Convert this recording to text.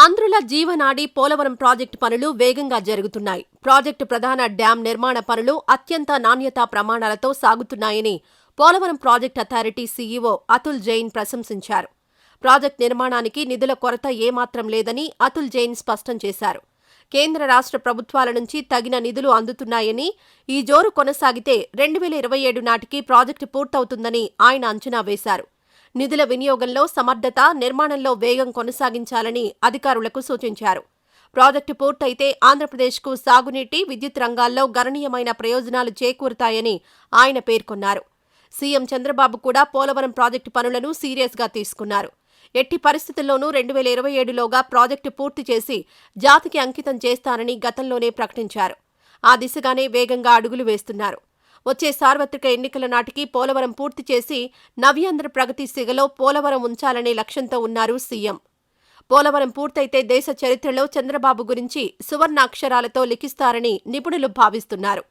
ఆంధ్రుల జీవనాడి పోలవరం ప్రాజెక్టు పనులు వేగంగా జరుగుతున్నాయి. ప్రాజెక్టు ప్రధాన డ్యాం నిర్మాణ పనులు అత్యంత నాణ్యతా ప్రమాణాలతో సాగుతున్నాయని Polavaram project authority CEO Atul Jain ప్రశంసించారు. ప్రాజెక్టు నిర్మాణానికి నిధుల కొరత ఏమాత్రం లేదని అతుల్ జైన్ స్పష్టం చేశారు. కేంద్ర రాష్ట్ర ప్రభుత్వాల నుంచి తగిన నిధులు అందుతున్నాయని, ఈ జోరు కొనసాగితే 2027 నాటికి ప్రాజెక్టు పూర్తవుతుందని ఆయన అంచనా వేశారు. నిధుల వినియోగంలో సమర్థత, నిర్మాణంలో వేగం కొనసాగించాలని అధికారులకు సూచించారు. ప్రాజెక్టు పూర్తయితే ఆంధ్రప్రదేశ్కు సాగునీటి, విద్యుత్ రంగాల్లో గణనీయమైన ప్రయోజనాలు చేకూరుతాయని ఆయన పేర్కొన్నారు. సీఎం చంద్రబాబు కూడా పోలవరం ప్రాజెక్టు పనులను సీరియస్గా తీసుకున్నారు. ఎట్టి పరిస్థితుల్లోనూ 2027లోగా ప్రాజెక్టు పూర్తి చేసి జాతికి అంకితం చేస్తానని గతంలోనే ప్రకటించారు. ఆ దిశగానే వేగంగా అడుగులు వేస్తున్నారు. వచ్చే సార్వత్రిక ఎన్నికల నాటికి పోలవరం పూర్తి చేసి నవ్యాంధ్ర ప్రగతి సిగలో పోలవరం ఉంచాలనే లక్ష్యంతో ఉన్నారు సీఎం. పోలవరం పూర్తయితే దేశ చరిత్రలో చంద్రబాబు గురించి సువర్ణాక్షరాలతో లిఖిస్తారని నిపుణులు భావిస్తున్నారు.